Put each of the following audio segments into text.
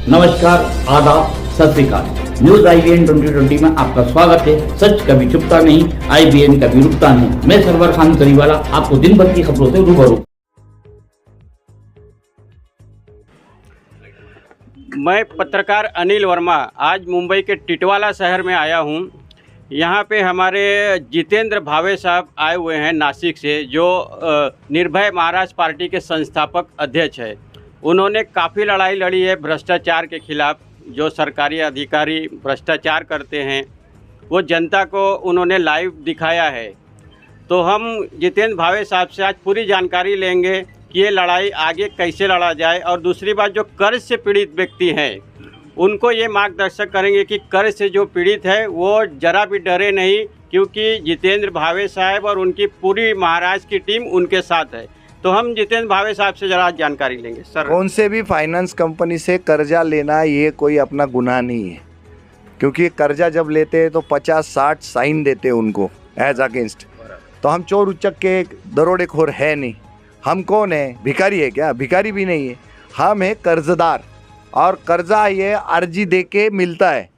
नमस्कार, आदाब, सत श्री अकाल। न्यूज IBN 2020 में आपका स्वागत है। सच कभी छुपता नहीं, IBN कभी रुकता नहीं। मैं सरवर खान करीवाला आपको दिन भर की खबरों से रूबरू। मैं पत्रकार अनिल वर्मा आज मुंबई के टिटवाला शहर में आया हूं। यहां पे हमारे जितेंद्र भावे साहब आए हुए हैं नासिक से, जो निर्भय महाराष्ट्र पार्टी के संस्थापक अध्यक्ष है। उन्होंने काफ़ी लड़ाई लड़ी है भ्रष्टाचार के खिलाफ। जो सरकारी अधिकारी भ्रष्टाचार करते हैं वो जनता को उन्होंने लाइव दिखाया है। तो हम जितेंद्र भावे साहब से आज पूरी जानकारी लेंगे कि ये लड़ाई आगे कैसे लड़ा जाए। और दूसरी बात, जो कर्ज से पीड़ित व्यक्ति हैं उनको ये मार्गदर्शक करेंगे कि कर्ज से जो पीड़ित है वो ज़रा भी डरे नहीं, क्योंकि जितेंद्र भावे साहब और उनकी पूरी महाराष्ट्र की टीम उनके साथ है। तो हम जितेंद्र भावे साहब से ज़रा जानकारी लेंगे। सर, कौन से भी फाइनेंस कंपनी से कर्जा लेना ये कोई अपना गुनाह नहीं है, क्योंकि कर्जा जब लेते हैं तो 50-60 साइन देते हैं उनको एज अगेंस्ट। तो हम चोर उचक के दरोडेखोर है नहीं। हम कौन है? भिखारी है क्या? भिखारी भी नहीं है। हम है कर्जदार, और कर्जा ये अर्जी दे के मिलता है।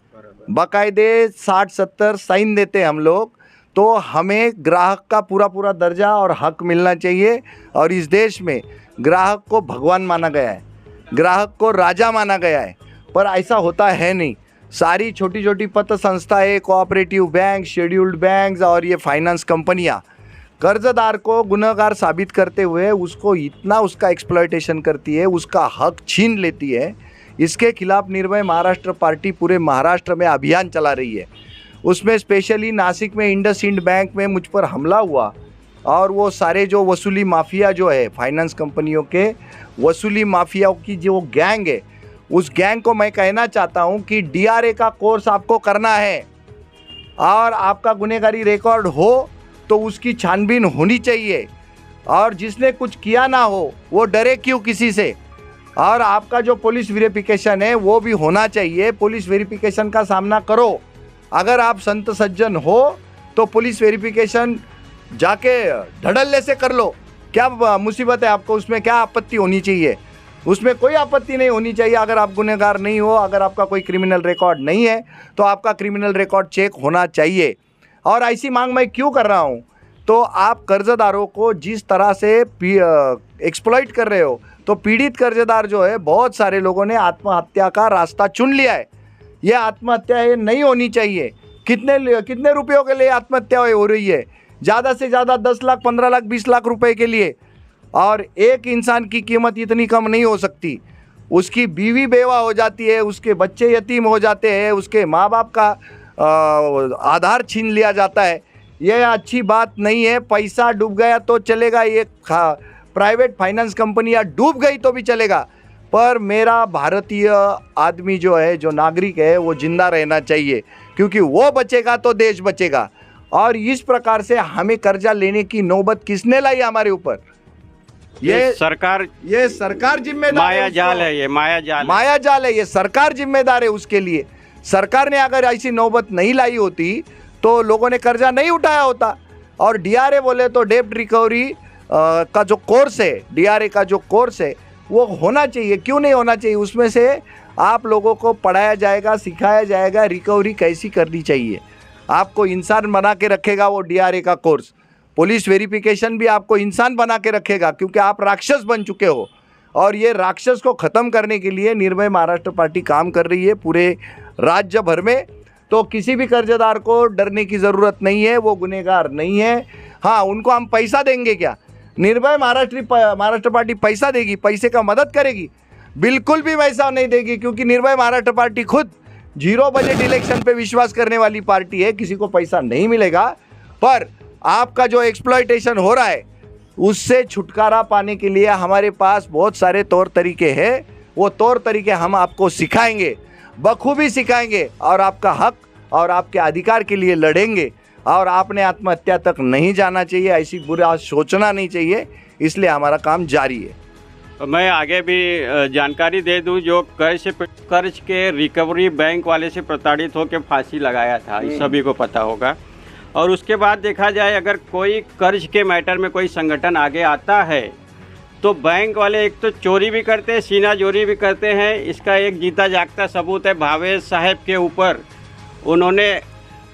बाकायदे 60-70 साइन देते हैं हम लोग। तो हमें ग्राहक का पूरा दर्जा और हक मिलना चाहिए। और इस देश में ग्राहक को भगवान माना गया है, ग्राहक को राजा माना गया है, पर ऐसा होता है नहीं। सारी छोटी छोटी पत्र संस्थाएं, कोऑपरेटिव बैंक, शेड्यूल्ड बैंक्स और ये फाइनेंस कंपनियां कर्जदार को गुनहगार साबित करते हुए उसको इतना उसका एक्सप्लॉयटेशन करती है, उसका हक छीन लेती है। इसके खिलाफ निर्भय महाराष्ट्र पार्टी पूरे महाराष्ट्र में अभियान चला रही है। उसमें स्पेशली नासिक में इंडसइंड बैंक में मुझ पर हमला हुआ, और वो सारे जो वसूली माफिया जो है, फाइनेंस कंपनियों के वसूली माफियाओं की जो गैंग है, उस गैंग को मैं कहना चाहता हूँ कि DRA का कोर्स आपको करना है, और आपका गुनहगारी रिकॉर्ड हो तो उसकी छानबीन होनी चाहिए। और जिसने कुछ किया ना हो वो डरे क्यों किसी से। और आपका जो पुलिस वेरिफिकेशन है वो भी होना चाहिए। पुलिस वेरिफिकेशन का सामना करो। अगर आप संत सज्जन हो तो पुलिस वेरिफिकेशन जाके धड़ल्ले से कर लो। क्या मुसीबत है आपको? उसमें क्या आपत्ति होनी चाहिए? उसमें कोई आपत्ति नहीं होनी चाहिए। अगर आप गुनहगार नहीं हो, अगर आपका कोई क्रिमिनल रिकॉर्ड नहीं है, तो आपका क्रिमिनल रिकॉर्ड चेक होना चाहिए। और ऐसी मांग मैं क्यों कर रहा हूँ? तो आप कर्जदारों को जिस तरह से एक्सप्लॉइट कर रहे हो, तो पीड़ित कर्जदार जो है, बहुत सारे लोगों ने आत्महत्या का रास्ता चुन लिया है। ये आत्महत्या ये नहीं होनी चाहिए। कितने रुपयों के लिए आत्महत्या हो रही है? ज़्यादा से ज़्यादा 10 लाख, 15 लाख, 20 लाख रुपए के लिए। और एक इंसान की कीमत इतनी कम नहीं हो सकती। उसकी बीवी बेवा हो जाती है, उसके बच्चे यतीम हो जाते हैं, उसके माँ बाप का आधार छीन लिया जाता है। ये अच्छी बात नहीं है। पैसा डूब गया तो चलेगा, ये प्राइवेट फाइनेंस कंपनियाँ डूब गई तो भी चलेगा, पर मेरा भारतीय आदमी जो है, जो नागरिक है, वो जिंदा रहना चाहिए, क्योंकि वो बचेगा तो देश बचेगा। और इस प्रकार से हमें कर्जा लेने की नौबत किसने लाई हमारे ऊपर? ये सरकार जिम्मेदार, माया जाल है। ये माया जाल है। ये सरकार जिम्मेदार है उसके लिए। सरकार ने अगर ऐसी नौबत नहीं लाई होती तो लोगों ने कर्जा नहीं उठाया होता। और DRA बोले तो डेब्ट रिकवरी का जो कोर्स है, DRA का जो कोर्स है, वो होना चाहिए। क्यों नहीं होना चाहिए? उसमें से आप लोगों को पढ़ाया जाएगा, सिखाया जाएगा रिकवरी कैसी करनी चाहिए। आपको इंसान बना के रखेगा वो DRA का कोर्स। पुलिस वेरिफिकेशन भी आपको इंसान बना के रखेगा, क्योंकि आप राक्षस बन चुके हो। और ये राक्षस को ख़त्म करने के लिए निर्भय महाराष्ट्र पार्टी काम कर रही है पूरे राज्य भर में। तो किसी भी कर्जदार को डरने की ज़रूरत नहीं है। वो गुनहगार नहीं है। हाँ, उनको हम पैसा देंगे क्या? निर्भय महाराष्ट्र पार्टी पैसा देगी, पैसे का मदद करेगी? बिल्कुल भी वैसा नहीं देगी, क्योंकि निर्भय महाराष्ट्र पार्टी खुद 0 बजट इलेक्शन पे विश्वास करने वाली पार्टी है। किसी को पैसा नहीं मिलेगा। पर आपका जो एक्सप्लॉयटेशन हो रहा है उससे छुटकारा पाने के लिए हमारे पास बहुत सारे तौर तरीके हैं। वो तौर तरीके हम आपको सिखाएंगे, बखूबी सिखाएंगे, और आपका हक और आपके अधिकार के लिए लड़ेंगे। और आपने आत्महत्या तक नहीं जाना चाहिए, ऐसी बुरा सोचना नहीं चाहिए। इसलिए हमारा काम जारी है। मैं आगे भी जानकारी दे दूं, जो कर्ज के रिकवरी बैंक वाले से प्रताड़ित होकर फांसी लगाया था, सभी को पता होगा। और उसके बाद देखा जाए, अगर कोई कर्ज के मैटर में कोई संगठन आगे आता है तो बैंक वाले एक तो चोरी भी करते हैं, सीना जोरी भी करते हैं। इसका एक जीता जागता सबूत है भावेश साहब के ऊपर। उन्होंने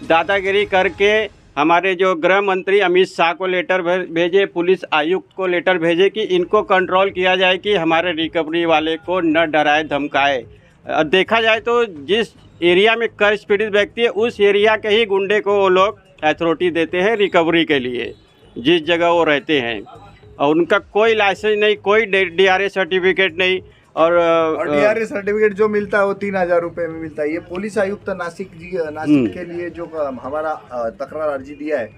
दादागिरी करके हमारे जो गृह मंत्री अमित शाह को लेटर भेजे, पुलिस आयुक्त को लेटर भेजे कि इनको कंट्रोल किया जाए कि हमारे रिकवरी वाले को न डराए धमकाए। देखा जाए तो जिस एरिया में कर्ज पीड़ित व्यक्ति है उस एरिया के ही गुंडे को वो लोग अथॉरिटी देते हैं रिकवरी के लिए, जिस जगह वो रहते हैं। और उनका कोई लाइसेंस नहीं, कोई DRA सर्टिफिकेट नहीं। और DRA सर्टिफिकेट जो मिलता है वो 3,000 रुपये में मिलता है। ये पुलिस आयुक्त नासिक के लिए जो हमारा तकरार अर्जी दिया है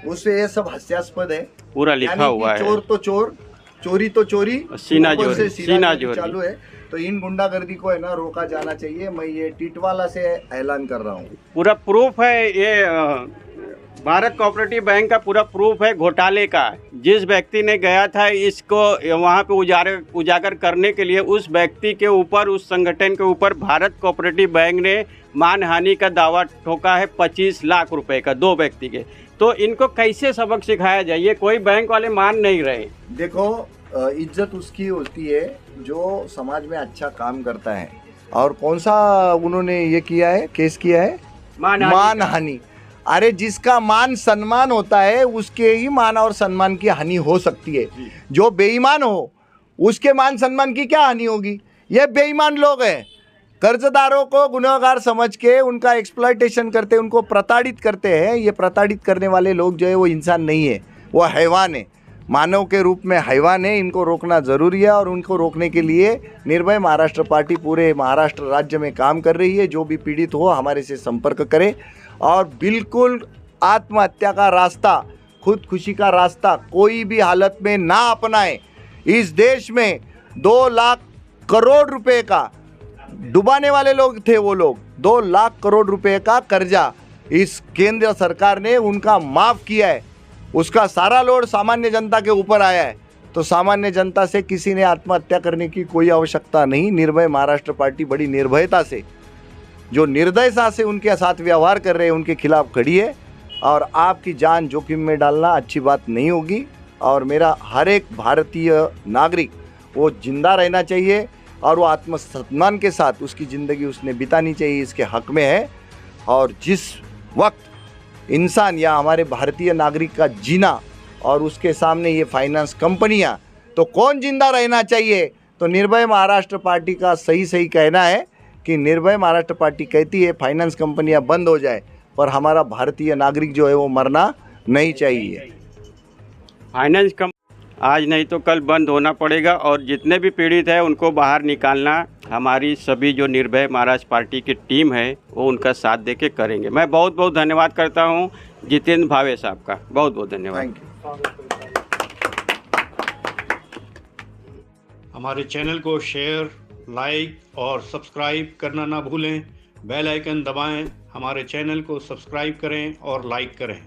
उससे ये सब हास्यास्पद है, पूरा लिखा हुआ है। चोर तो चोर, चोरी तो चोरी, सीना जोरी चालू है। तो इन गुंडागर्दी को है ना रोका जाना चाहिए। मैं ये टिटवाला से ऐलान कर रहा हूँ। पूरा प्रूफ है, ये भारत कोऑपरेटिव बैंक का पूरा प्रूफ है घोटाले का। जिस व्यक्ति ने गया था इसको वहाँ पे उजागर करने के लिए, उस व्यक्ति के ऊपर, उस संगठन के ऊपर भारत कोऑपरेटिव बैंक ने मानहानि का दावा ठोका है 25 लाख रुपए का, 2 व्यक्ति के। तो इनको कैसे सबक सिखाया जाए, ये कोई बैंक वाले मान नहीं रहे। देखो, इज्जत उसकी होती है जो समाज में अच्छा काम करता है। और कौन सा उन्होंने ये किया है, केस किया है, मानहानि। अरे जिसका मान सम्मान होता है उसके ही मान और सम्मान की हानि हो सकती है। जो बेईमान हो उसके मान सम्मान की क्या हानि होगी? ये बेईमान लोग हैं, कर्जदारों को गुनहगार समझ के उनका एक्सप्लॉयटेशन करते, उनको प्रताड़ित करते हैं। ये प्रताड़ित करने वाले लोग जो है वो इंसान नहीं है, वो हैवान है, मानव के रूप में हैवान है। इनको रोकना ज़रूरी है और उनको रोकने के लिए निर्भय महाराष्ट्र पार्टी पूरे महाराष्ट्र राज्य में काम कर रही है। जो भी पीड़ित हो हमारे से संपर्क करे और बिल्कुल आत्महत्या का रास्ता, खुदकुशी का रास्ता कोई भी हालत में ना अपनाएं। इस देश में 2 लाख करोड़ रुपए का डुबाने वाले लोग थे, वो लोग 2 लाख करोड़ रुपए का कर्जा इस केंद्र सरकार ने उनका माफ़ किया है। उसका सारा लोड सामान्य जनता के ऊपर आया है। तो सामान्य जनता से किसी ने आत्महत्या करने की कोई आवश्यकता नहीं। निर्भय महाराष्ट्र पार्टी बड़ी निर्भयता से, जो निर्दयता से उनके साथ व्यवहार कर रहे हैं, उनके खिलाफ खड़ी है। और आपकी जान जोखिम में डालना अच्छी बात नहीं होगी। और मेरा हर एक भारतीय नागरिक वो जिंदा रहना चाहिए और वो आत्मसम्मान के साथ उसकी ज़िंदगी उसने बितानी चाहिए, इसके हक में है। और जिस वक्त इंसान या हमारे भारतीय नागरिक का जीना और उसके सामने ये फाइनेंस कंपनियां, तो कौन जिंदा रहना चाहिए? तो निर्भय महाराष्ट्र पार्टी का सही कहना है कि निर्भय महाराष्ट्र पार्टी कहती है फाइनेंस कंपनियां बंद हो जाए, पर हमारा भारतीय नागरिक जो है वो मरना नहीं चाहिए। फाइनेंस आज नहीं तो कल बंद होना पड़ेगा और जितने भी पीड़ित हैं उनको बाहर निकालना हमारी सभी जो निर्भय महाराष्ट्र पार्टी की टीम है वो उनका साथ दे के करेंगे। मैं बहुत बहुत धन्यवाद करता हूँ जितेंद्र भावे साहब का, बहुत बहुत धन्यवाद। हमारे चैनल को शेयर, लाइक और सब्सक्राइब करना ना भूलें। बेल आइकन दबाएं, हमारे चैनल को सब्सक्राइब करें और लाइक करें।